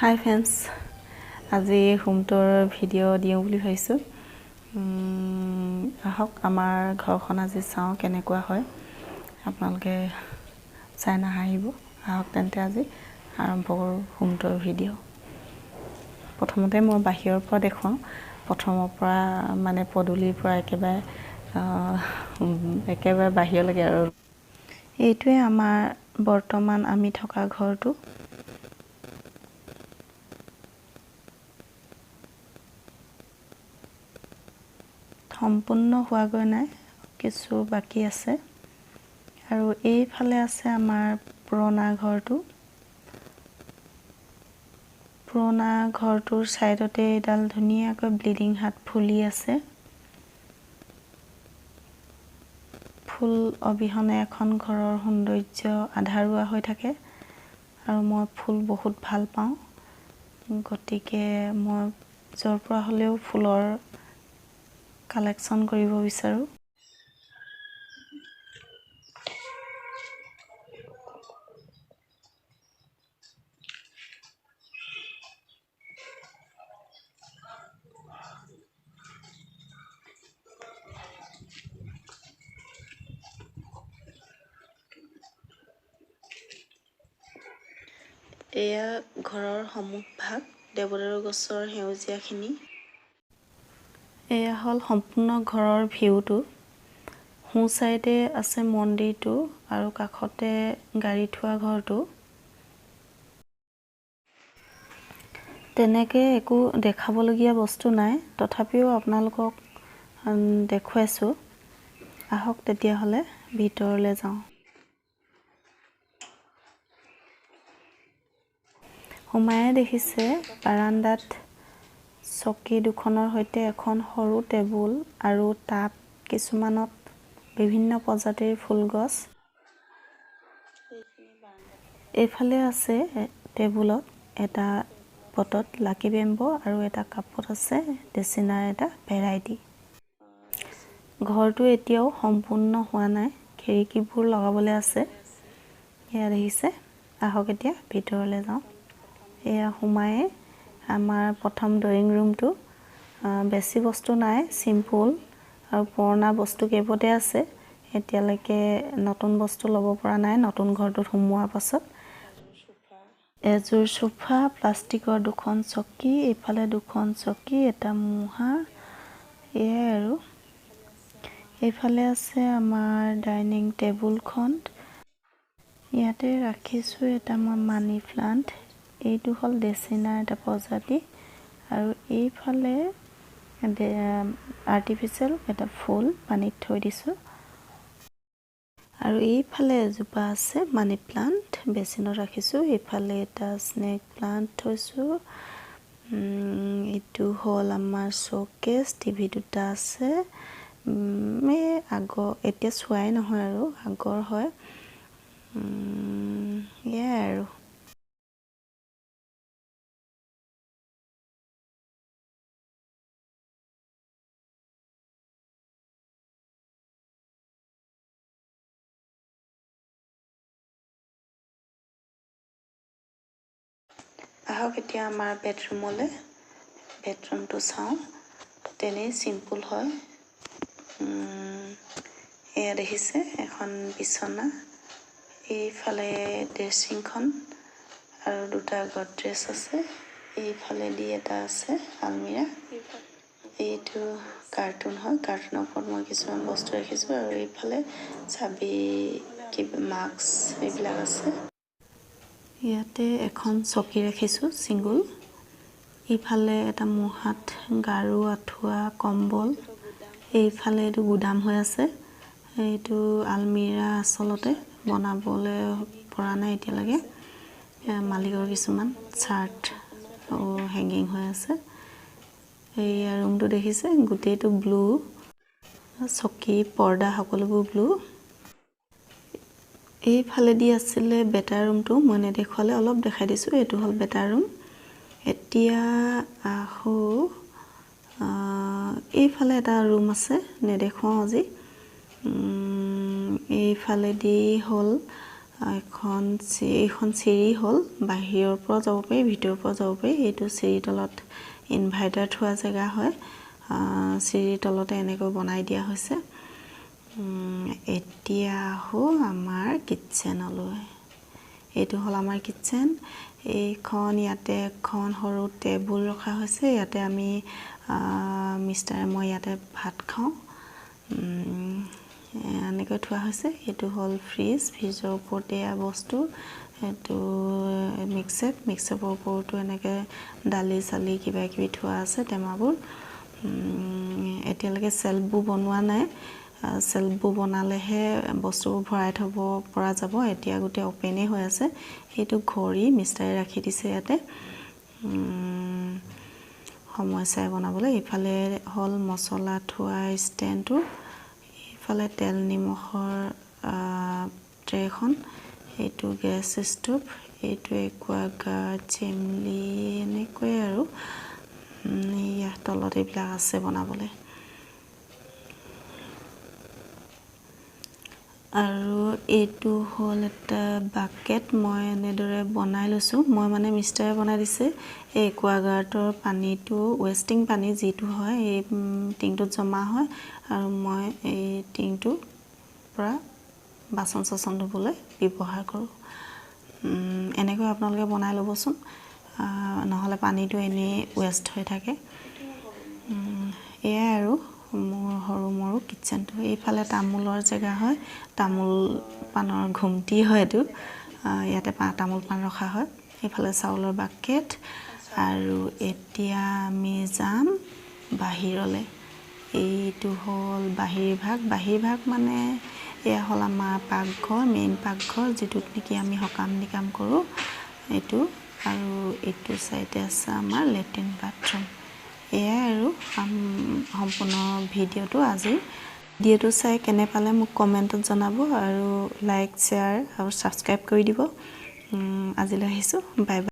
Hi friends, আজি হোমটোৰ video' দিওঁ বুলি ভাবিছোঁ। আহক আমাৰ ঘৰখন আজি চাওঁ কেনেকুৱা হয়। আপোনালোকে চাই নাহাঁহিব। আহক তেন্তে আজি আৰম্ভ কৰোঁ হোমটোৰ ভিডিঅ'। প্ৰথমতে মই বাহিৰৰ পৰা দেখুৱাওঁ। প্ৰথমৰ পৰা মানে পদূলিৰ পৰা একেবাৰে বাহিৰলৈকে আৰু। এইটোৱে আমাৰ বৰ্তমান আমি থকা ঘৰটো। সম্পূৰ্ণ হোৱাগৈ নাই, কিছু বাকী আছে। আৰু এইফালে আছে আমাৰ পুৰণা ঘৰটো। পুৰণা ঘৰটোৰ ছাইডতে এডাল ধুনীয়াকৈ ব্লিডিং হাৰ্ট ফুলি আছে। ফুল অবিহনে এখন ঘৰৰ সৌন্দৰ্য আধাৰুৱা হৈ থাকে। আৰু মই ফুল বহুত ভাল পাওঁ, গতিকে মই য'ৰ পৰা হ'লেও ফুলৰ কালেকশ্যন কৰিব বিচাৰোঁ। এয়া ঘৰৰ সন্মুখভাগ, দেৱদাৰু গছৰ সেউজীয়াখিনি। এয়া হ'ল সম্পূৰ্ণ ঘৰৰ ভিউটো। সোঁ চাইডে আছে মন্দিৰটো আৰু কাষতে গাড়ী থোৱা ঘৰটো। তেনেকৈ একো দেখাবলগীয়া বস্তু নাই, তথাপিও আপোনালোকক দেখুৱাইছোঁ। আহক তেতিয়াহ'লে ভিতৰলৈ যাওঁ। সোমায়ে দেখিছে বাৰান্দাত চকী দুখনৰ সৈতে এখন সৰু টেবুল আৰু টাব, কিছুমানত বিভিন্ন প্ৰজাতিৰ ফুলগছ। এইফালে আছে টেবুলত এটা পটত লাকি বেম্বো আৰু এটা কাপত আছে ডেচিনাৰ এটা ভেৰাইটি। ঘৰটো এতিয়াও সম্পূৰ্ণ হোৱা নাই, খিৰিকীবোৰ লগাবলৈ আছে। এয়া দেখিছে। আহক এতিয়া ভিতৰলৈ যাওঁ। এয়া সোমায়ে আমাৰ প্ৰথম ড্ৰয়িং ৰুমটো। বেছি বস্তু নাই, চিম্পুল আৰু পুৰণা বস্তু কেইপতে আছে। এতিয়ালৈকে নতুন বস্তু ল'ব পৰা নাই নতুন ঘৰটোত সোমোৱাৰ পাছত। এযোৰ সোফা, প্লাষ্টিকৰ দুখন চকী, এইফালে দুখন চকী, এটা মুহা, এয়াই আৰু। এইফালে আছে আমাৰ ডাইনিং টেবুলখন। ইয়াতে ৰাখিছোঁ এটা মই মানি প্লাণ্ট। এইটো হ'ল ডেচিনাৰ এটা প্ৰজাতি আৰু এইফালে আৰ্টিফিচিয়েল এটা ফুল পানীত থৈ দিছোঁ। আৰু এইফালে এজোপা আছে মানি প্লাণ্ট, বেচিনত ৰাখিছোঁ। এইফালে এটা স্নেক প্লাণ্ট থৈছোঁ। এইটো হ'ল আমাৰ শ্ব'কেছ, টিভি দুটা আছে। এতিয়া চোৱাই নহয় আৰু আগৰ হয়। এয়াই আৰু। আহক এতিয়া আমাৰ বেডৰুমলৈ। বেডৰুমটো চাওঁ, তেনেই চিম্পুল হয়। এয়া দেখিছে এখন বিচনা, এইফালে ড্ৰেছিংখন আৰু দুটা গডৰেজ আছে। এইফালেদি এটা আছে আলমিৰা। এইটো কাৰ্টুন হয়, কাৰ্টুনৰ ওপৰত মই কিছুমান বস্তু ৰাখিছোঁ আৰু এইফালে চাবি, মাস্ক এইবিলাক আছে। ইয়াতে এখন চকী ৰাখিছোঁ ছিংগুল। ইফালে এটা মুহাত গাৰু, আঁঠুৱা, কম্বল। এইফালে এইটো গুদাম হৈ আছে। এইটো আলমিৰা আচলতে বনাবলৈ পৰা নাই এতিয়ালৈকে। মালিকৰ কিছুমান চাৰ্ট হেংগিং হৈ আছে। এইয়া ৰুমটো দেখিছে, গোটেইটো ব্লু। চকী, পৰ্দা সকলোবোৰ ব্লু। এইফালেদি আছিলে বেটাৰ ৰুমটো, মই নেদেখুৱালে অলপ দেখাই দিছোঁ। এইটো হ'ল বেটাৰ ৰুম। এতিয়া এইফালে এটা ৰুম আছে, নেদেখুৱাওঁ আজি। এইফালেদি হ'ল এইখন চিৰি হ'ল বাহিৰৰ পৰা যাব পাৰি ভিতৰৰ পৰা যাব পাৰি এইটো চিৰিৰ তলত ইনভাৰ্টাৰ থোৱা জেগা হয় চিৰিৰ তলতে এনেকৈ বনাই দিয়া হৈছে এতিয়া আহো আমাৰ কিটচেনলৈ এইটো হ'ল আমাৰ কিটচেন এইখন ইয়াতে এখন সৰু টেবুল ৰখা হৈছে ইয়াতে আমি মিষ্টাৰ মই ইয়াতে ভাত খাওঁ এনেকৈ থোৱা হৈছে এইটো হ'ল ফ্ৰিজৰ ওপৰতে বস্তু এইটো মিক্সাৰৰ ওপৰতো এনেকৈ দালি চালি কিবা কিবি থোৱা আছে টেমাবোৰ এতিয়ালৈকে চেল্ফবোৰ বনোৱা নাই চেল্ফবোৰ বনালেহে বস্তুবোৰ ভৰাই থ'ব পৰা যাব এতিয়া গোটেই অপেনেই হৈ আছে সেইটো ঘড়ী মিষ্টাৰে ৰাখি দিছে ইয়াতে সময় চাই বনাবলৈ ইফালে হ'ল মছলা থোৱা ষ্টেণ্ডটো ইফালে তেল নিমখৰ ট্ৰেখন এইটো গেছ ষ্ট'ভ এইটো একুৱাগাৰ্ড চিমলি এনেকৈ আৰু ইয়াৰ তলত এইবিলাক আছে বনাবলৈ আৰু এইটো হ'ল এটা বাকেট মই এনেদৰে বনাই লৈছোঁ মই মানে মিষ্টাৰে বনাই দিছে এই একুৱাগাৰ্ডৰ পানীটো ৱেষ্টিং পানী যিটো হয় এই টিংটোত জমা হয় আৰু মই এই টিংটোৰ পৰা বাচন চাচন ধুবলৈ ব্যৱহাৰ কৰোঁ এনেকৈ আপোনালোকে বনাই ল'বচোন নহ'লে পানীটো এনেই ৱেষ্ট হৈ থাকে এয়াই আৰু মোৰ সৰু কিটচেনটো এইফালে তামোলৰ জেগা হয় তামোল পাণৰ ঘুমটি হয় এইটো ইয়াতে তামোল পাণ ৰখা হয় এইফালে চাউলৰ বাকেট আৰু এতিয়া আমি যাম বাহিৰলৈ এইটো হ'ল বাহিৰ ভাগ মানে এয়া হ'ল আমাৰ পাকঘৰ মেইন পাকঘৰ যিটোত নেকি আমি সকাম নিকাম কৰোঁ এইটো আৰু এইটো চাইডে আছে আমাৰ লেট্ৰিন বাথৰুম এয়াই আৰু সম্পূৰ্ণ ভিডিঅ'টো আজি ভিডিঅ'টো চাই কেনে পালে মোক কমেণ্টত জনাব আৰু লাইক শ্বেয়াৰ আৰু ছাবস্ক্ৰাইব কৰি দিব আজিলৈ আহিছোঁ বাই বাই